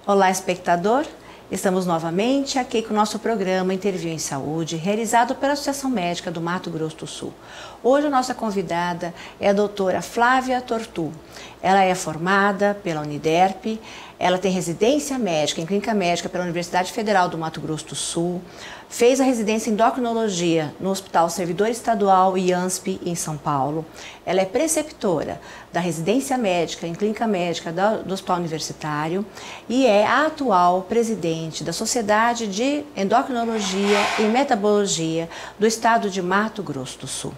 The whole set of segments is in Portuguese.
Olá, espectador! Estamos novamente aqui com o nosso programa Interview em Saúde, realizado pela Associação Médica do Mato Grosso do Sul. Hoje a nossa convidada é a doutora Flávia Tortu. Ela é formada pela Uniderp, ela tem residência médica em clínica médica pela Universidade Federal do Mato Grosso do Sul, fez a residência em endocrinologia no Hospital Servidor Estadual IANSP em São Paulo. Ela é preceptora da residência médica em clínica médica do Hospital Universitário e é a atual presidente da Sociedade de Endocrinologia e Metabologia do Estado de Mato Grosso do Sul.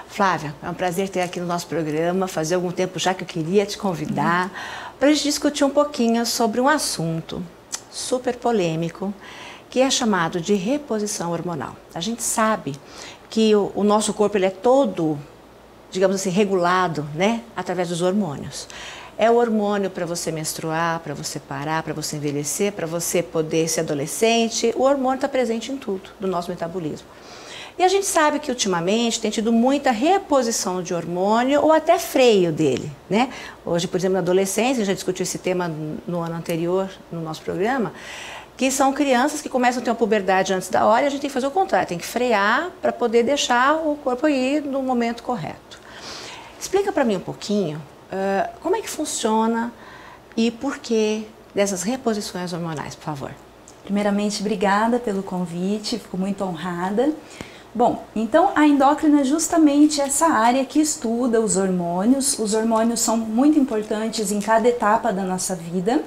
Flávia, é um prazer ter aqui no nosso programa. Fazia algum tempo já que eu queria te convidar para a gente discutir um pouquinho sobre um assunto super polêmico que é chamado de reposição hormonal. A gente sabe que o nosso corpo ele é todo, digamos assim, regulado, né, através dos hormônios. É o hormônio para você menstruar, para você parar, para você envelhecer, para você poder ser adolescente. O hormônio está presente em tudo do nosso metabolismo. E a gente sabe que ultimamente tem tido muita reposição de hormônio ou até freio dele, né? Hoje, por exemplo, na adolescência, a gente já discutiu esse tema no ano anterior no nosso programa, que são crianças que começam a ter uma puberdade antes da hora e a gente tem que fazer o contrário, tem que frear para poder deixar o corpo ir no momento correto. Explica para mim um pouquinho como é que funciona e por que dessas reposições hormonais, por favor. Primeiramente, obrigada pelo convite, fico muito honrada. Bom, então a endócrina é justamente essa área que estuda os hormônios. Os hormônios são muito importantes em cada etapa da nossa vida.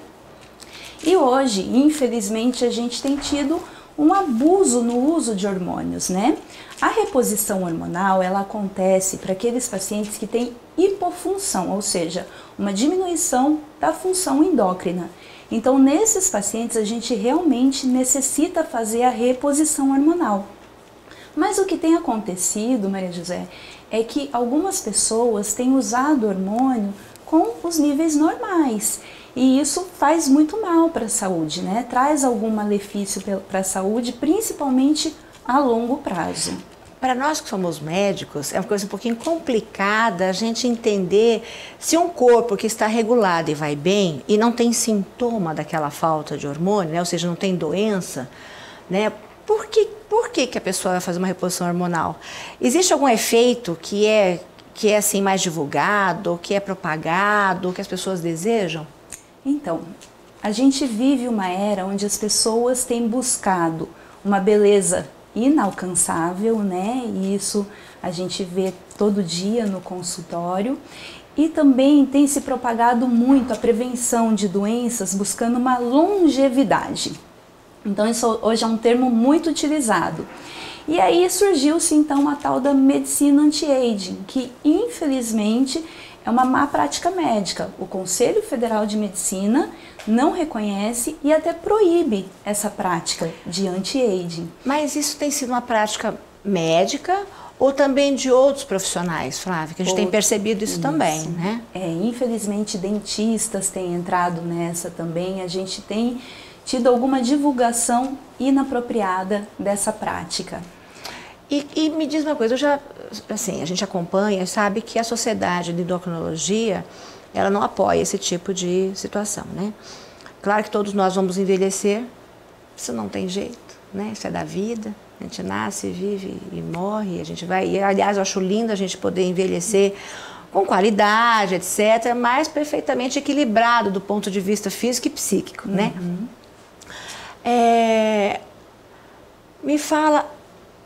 E hoje, infelizmente, a gente tem tido um abuso no uso de hormônios, né? A reposição hormonal, ela acontece para aqueles pacientes que têm hipofunção, ou seja, uma diminuição da função endócrina. Então, nesses pacientes, a gente realmente necessita fazer a reposição hormonal. Mas o que tem acontecido, Maria José, é que algumas pessoas têm usado hormônio com os níveis normais. E isso faz muito mal para a saúde, né? Traz algum malefício para a saúde, principalmente a longo prazo. Para nós que somos médicos, é uma coisa um pouquinho complicada a gente entender se um corpo que está regulado e vai bem e não tem sintoma daquela falta de hormônio, né? Ou seja, não tem doença, né? Por que a pessoa vai fazer uma reposição hormonal? Existe algum efeito que é assim mais divulgado, que é propagado, que as pessoas desejam? Então, a gente vive uma era onde as pessoas têm buscado uma beleza inalcançável, né? E isso a gente vê todo dia no consultório. E também tem se propagado muito a prevenção de doenças buscando uma longevidade. Então isso hoje é um termo muito utilizado. E aí surgiu-se então a tal da medicina anti-aging, que infelizmente é uma má prática médica. O Conselho Federal de Medicina não reconhece e até proíbe essa prática de anti-aging. Mas isso tem sido uma prática médica ou também de outros profissionais, Flávia? Que a gente tem percebido isso também, né? Infelizmente dentistas têm entrado nessa também. A gente tem tido alguma divulgação inapropriada dessa prática. E me diz uma coisa, a gente acompanha, sabe que a Sociedade de Endocrinologia, ela não apoia esse tipo de situação, né? Claro que todos nós vamos envelhecer, isso não tem jeito, né? Isso é da vida, a gente nasce, vive e morre, a gente vai... E, aliás, eu acho lindo a gente poder envelhecer com qualidade, etc., mas perfeitamente equilibrado do ponto de vista físico e psíquico, né? Me fala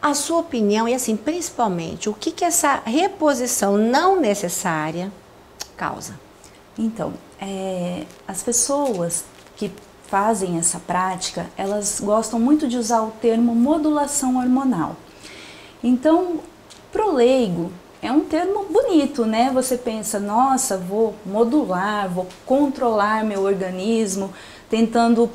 a sua opinião e, assim, principalmente, o que essa reposição não necessária causa? Então, as pessoas que fazem essa prática, elas gostam muito de usar o termo modulação hormonal. Então, pro leigo, é um termo bonito, né? Você pensa, nossa, vou modular, vou controlar meu organismo, tentando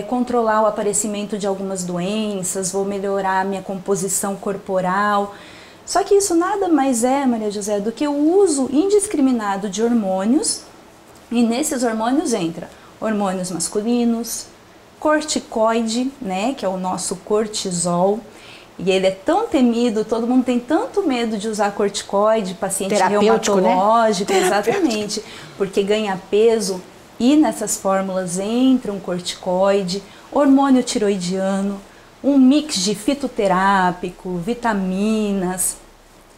controlar o aparecimento de algumas doenças, vou melhorar a minha composição corporal. Só que isso nada mais é, Maria José, do que o uso indiscriminado de hormônios E nesses hormônios entra hormônios masculinos, corticoide, né, que é o nosso cortisol. E ele é tão temido, todo mundo tem tanto medo de usar corticoide, paciente reumatológico, né? Exatamente, porque ganha peso e nessas fórmulas entra um corticoide, hormônio tiroidiano, um mix de fitoterápico, vitaminas,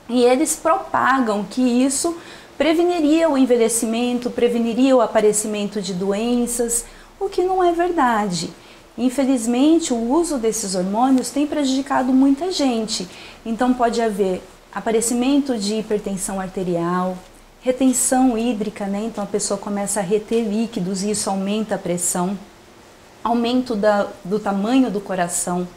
e eles propagam que isso preveniria o envelhecimento, preveniria o aparecimento de doenças, o que não é verdade. Infelizmente, o uso desses hormônios tem prejudicado muita gente. Então pode haver aparecimento de hipertensão arterial, retenção hídrica, né? Então a pessoa começa a reter líquidos e isso aumenta a pressão, aumento do tamanho do coração,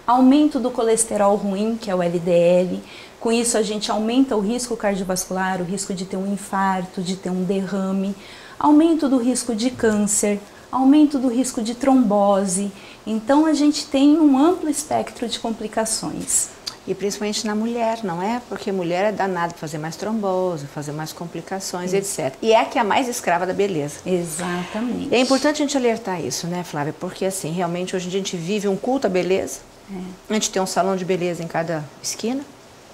aumento do colesterol ruim, que é o LDL. Com isso a gente aumenta o risco cardiovascular, o risco de ter um infarto, de ter um derrame, aumento do risco de câncer, aumento do risco de trombose. Então a gente tem um amplo espectro de complicações. E principalmente na mulher, não é? Porque mulher é danada para fazer mais trombose, fazer mais complicações, etc. E é a que é a mais escrava da beleza. Exatamente. E é importante a gente alertar isso, né, Flávia? Porque assim, realmente hoje em dia a gente vive um culto à beleza. A gente tem um salão de beleza em cada esquina,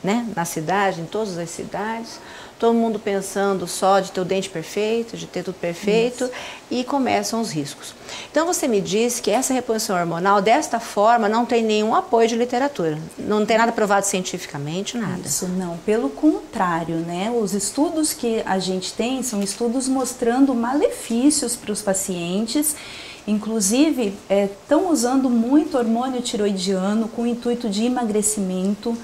né? Na cidade, em todas as cidades. Todo mundo pensando só de ter o dente perfeito, de ter tudo perfeito, isso. E começam os riscos. Então você me diz que essa reposição hormonal, desta forma, não tem nenhum apoio de literatura, não tem nada provado cientificamente, nada. Isso não, pelo contrário, né? Os estudos que a gente tem são estudos mostrando malefícios para os pacientes. Inclusive, estão usando muito hormônio tiroidiano com o intuito de emagrecimento,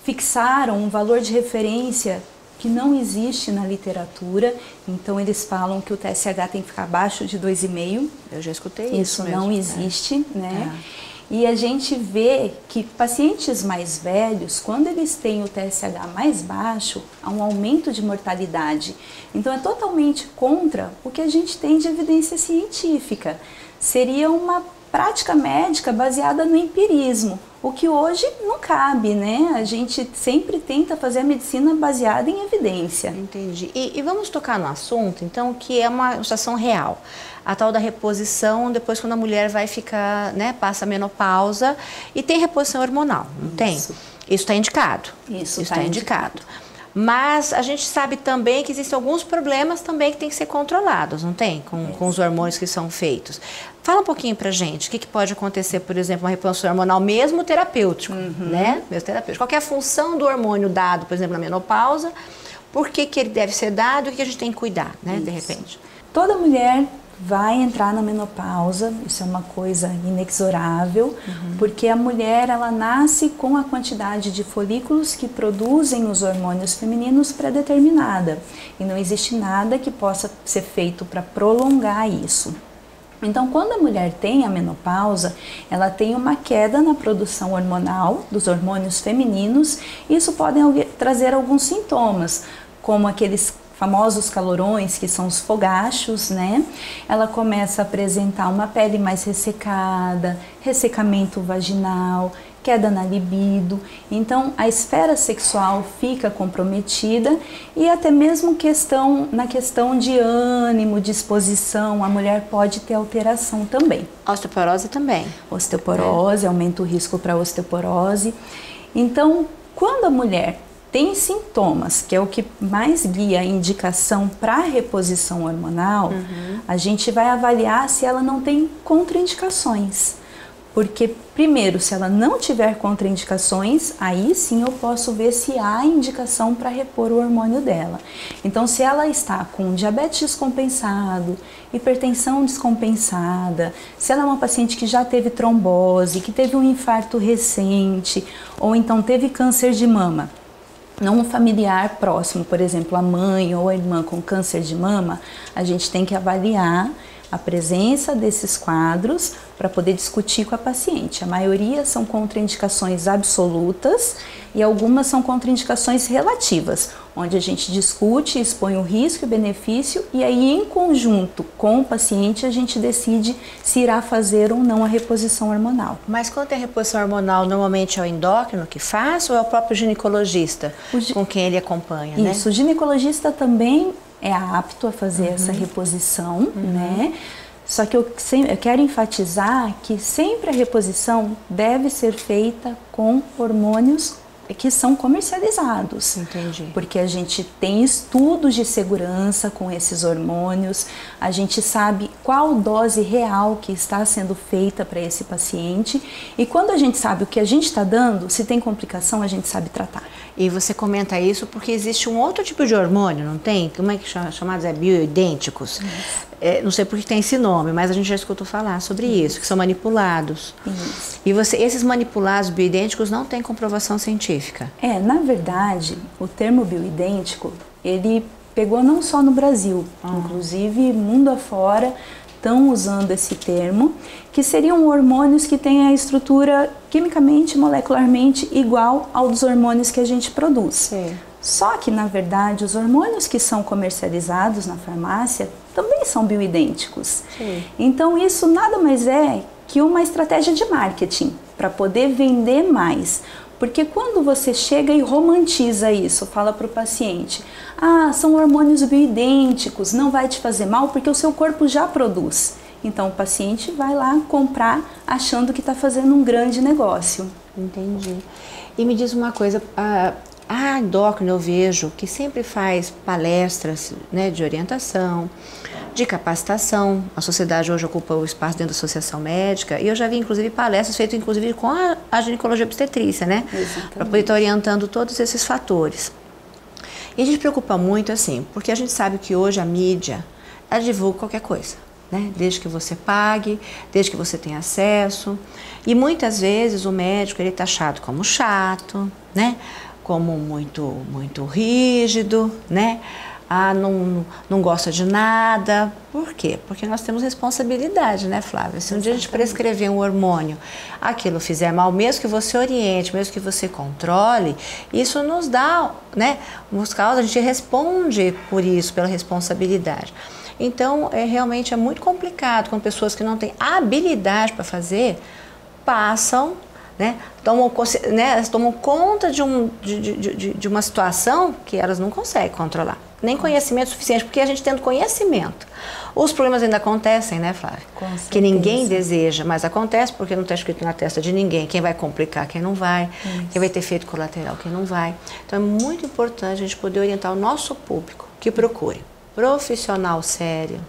fixaram um valor de referência que não existe na literatura, então eles falam que o TSH tem que ficar abaixo de 2,5. Eu já escutei isso. Isso não existe, né? É. E a gente vê que pacientes mais velhos, quando eles têm o TSH mais baixo, há um aumento de mortalidade. Então é totalmente contra o que a gente tem de evidência científica. Seria uma prática médica baseada no empirismo, o que hoje não cabe, né? A gente sempre tenta fazer a medicina baseada em evidência. Entendi. E vamos tocar no assunto, então, que é uma situação real. A tal da reposição, depois quando a mulher vai ficar, né, passa a menopausa e tem reposição hormonal, não tem? Isso está indicado. Isso está indicado. Mas a gente sabe também que existem alguns problemas também que tem que ser controlados, não tem? Com os hormônios que são feitos. Fala um pouquinho pra gente, o que pode acontecer, por exemplo, uma reposição hormonal mesmo terapêutico, né? Mesmo terapêutico. Qual que é a função do hormônio dado, por exemplo, na menopausa? Por que ele deve ser dado e o que a gente tem que cuidar, né, de repente? Toda mulher vai entrar na menopausa, isso é uma coisa inexorável, porque a mulher ela nasce com a quantidade de folículos que produzem os hormônios femininos pré-determinada e não existe nada que possa ser feito para prolongar isso. Então, quando a mulher tem a menopausa, ela tem uma queda na produção hormonal dos hormônios femininos e isso pode trazer alguns sintomas, como aqueles famosos calorões, que são os fogachos, né? Ela começa a apresentar uma pele mais ressecada, ressecamento vaginal, queda na libido. Então, a esfera sexual fica comprometida e até mesmo na questão de ânimo, disposição, a mulher pode ter alteração também. Osteoporose também. Osteoporose, aumenta o risco para osteoporose. Então, quando a mulher tem sintomas, que é o que mais guia a indicação para a reposição hormonal, a gente vai avaliar se ela não tem contraindicações. Porque, primeiro, se ela não tiver contraindicações, aí sim eu posso ver se há indicação para repor o hormônio dela. Então, se ela está com diabetes descompensado, hipertensão descompensada, se ela é uma paciente que já teve trombose, que teve um infarto recente, ou então teve câncer de mama, não um familiar próximo, por exemplo, a mãe ou a irmã com câncer de mama, a gente tem que avaliar a presença desses quadros para poder discutir com a paciente. A maioria são contraindicações absolutas e algumas são contraindicações relativas, onde a gente discute, expõe o risco e benefício e aí em conjunto com o paciente a gente decide se irá fazer ou não a reposição hormonal. Mas quando tem reposição hormonal, normalmente é o endócrino que faz ou é o próprio ginecologista com quem ele acompanha, né? Isso, o ginecologista também é apto a fazer essa reposição, né? Só que eu quero enfatizar que sempre a reposição deve ser feita com hormônios que são comercializados. Entendi. Porque a gente tem estudos de segurança com esses hormônios, a gente sabe qual dose real que está sendo feita para esse paciente, e quando a gente sabe o que a gente está dando, se tem complicação, a gente sabe tratar. E você comenta isso porque existe um outro tipo de hormônio, não tem? Como é que chama? Chamados bioidênticos. Não sei por que tem esse nome, mas a gente já escutou falar sobre isso, que são manipulados. Isso. E esses manipulados bioidênticos não têm comprovação científica. Na verdade, o termo bioidêntico, ele pegou não só no Brasil, inclusive mundo afora estão usando esse termo, que seriam hormônios que têm a estrutura quimicamente, molecularmente igual ao dos hormônios que a gente produz. Sim. Só que, na verdade, os hormônios que são comercializados na farmácia também são bioidênticos. Sim. Então, isso nada mais é que uma estratégia de marketing para poder vender mais. Porque quando você chega e romantiza isso, fala para o paciente, são hormônios bioidênticos, não vai te fazer mal porque o seu corpo já produz. Então o paciente vai lá comprar achando que está fazendo um grande negócio. Entendi. E me diz uma coisa, a endócrina eu vejo que sempre faz palestras, né, de orientação, de capacitação. A sociedade hoje ocupa o espaço dentro da associação médica e eu já vi inclusive palestras feitas inclusive com a ginecologia obstetrícia, né? Para poder estar orientando todos esses fatores. E a gente preocupa muito assim, porque a gente sabe que hoje a mídia, ela divulga qualquer coisa, né? Desde que você pague, desde que você tenha acesso. E muitas vezes o médico ele é taxado como chato, né? Como muito rígido, né? Não gosta de nada. Por quê? Porque nós temos responsabilidade, né, Flávia? Se um dia a gente prescrever um hormônio, aquilo fizer mal, mesmo que você oriente, mesmo que você controle, isso nos dá, né, nos causa, a gente responde por isso, pela responsabilidade. Então, realmente é muito complicado quando pessoas que não têm habilidade para fazer, passam, né, tomam conta de uma situação que elas não conseguem controlar. Nem conhecimento suficiente, porque a gente tendo conhecimento, os problemas ainda acontecem, né, Flávia? Que ninguém deseja, mas acontece porque não está escrito na testa de ninguém quem vai complicar, quem não vai, quem vai ter efeito colateral, quem não vai. Então é muito importante a gente poder orientar o nosso público que procure profissional sério,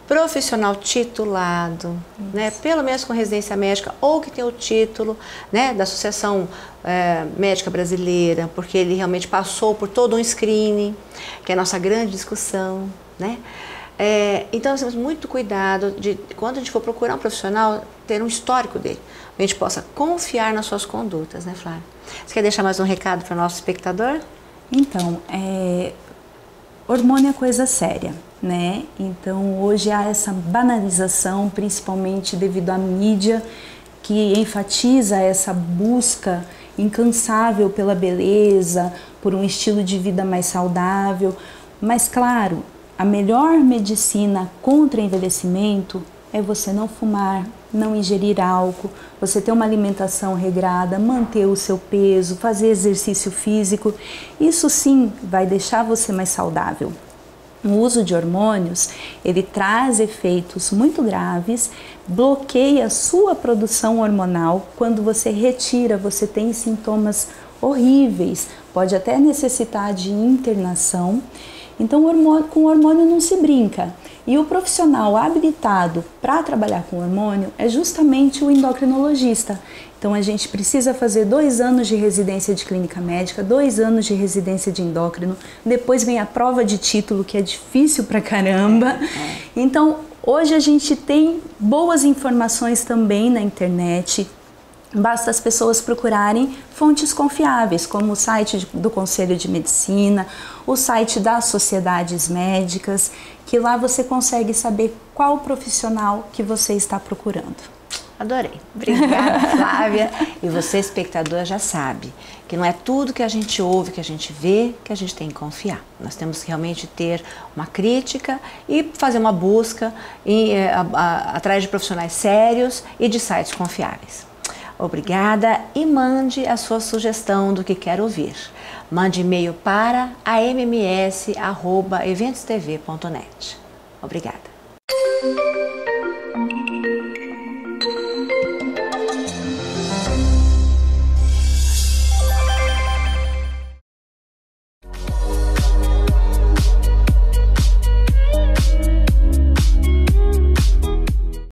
profissional titulado, né, pelo menos com residência médica ou que tem o título, né, da Associação Médica Brasileira, porque ele realmente passou por todo um screening, que é a nossa grande discussão, né? Então nós temos muito cuidado de, quando a gente for procurar um profissional, ter um histórico dele, a gente possa confiar nas suas condutas, né, Flávia? Você quer deixar mais um recado para o nosso espectador? Então, hormônio é coisa séria, né? Então hoje há essa banalização, principalmente devido à mídia, que enfatiza essa busca incansável pela beleza, por um estilo de vida mais saudável. Mas claro, a melhor medicina contra envelhecimento é você não fumar, não ingerir álcool, você ter uma alimentação regrada, manter o seu peso, fazer exercício físico. Isso sim vai deixar você mais saudável. O uso de hormônios, ele traz efeitos muito graves, bloqueia a sua produção hormonal. Quando você retira, você tem sintomas horríveis, pode até necessitar de internação. Então, com hormônio não se brinca. E o profissional habilitado para trabalhar com hormônio é justamente o endocrinologista. Então, a gente precisa fazer 2 anos de residência de clínica médica, 2 anos de residência de endócrino, depois vem a prova de título, que é difícil pra caramba. Então, hoje a gente tem boas informações também na internet. Basta as pessoas procurarem fontes confiáveis, como o site do Conselho de Medicina, o site das sociedades médicas, que lá você consegue saber qual profissional que você está procurando. Adorei. Obrigada, Flávia. E você, espectador, já sabe que não é tudo que a gente ouve, que a gente vê, que a gente tem que confiar. Nós temos que realmente ter uma crítica e fazer uma busca atrás de profissionais sérios e de sites confiáveis. Obrigada e mande a sua sugestão do que quer ouvir. Mande e-mail para amms@eventostv.net. Obrigada.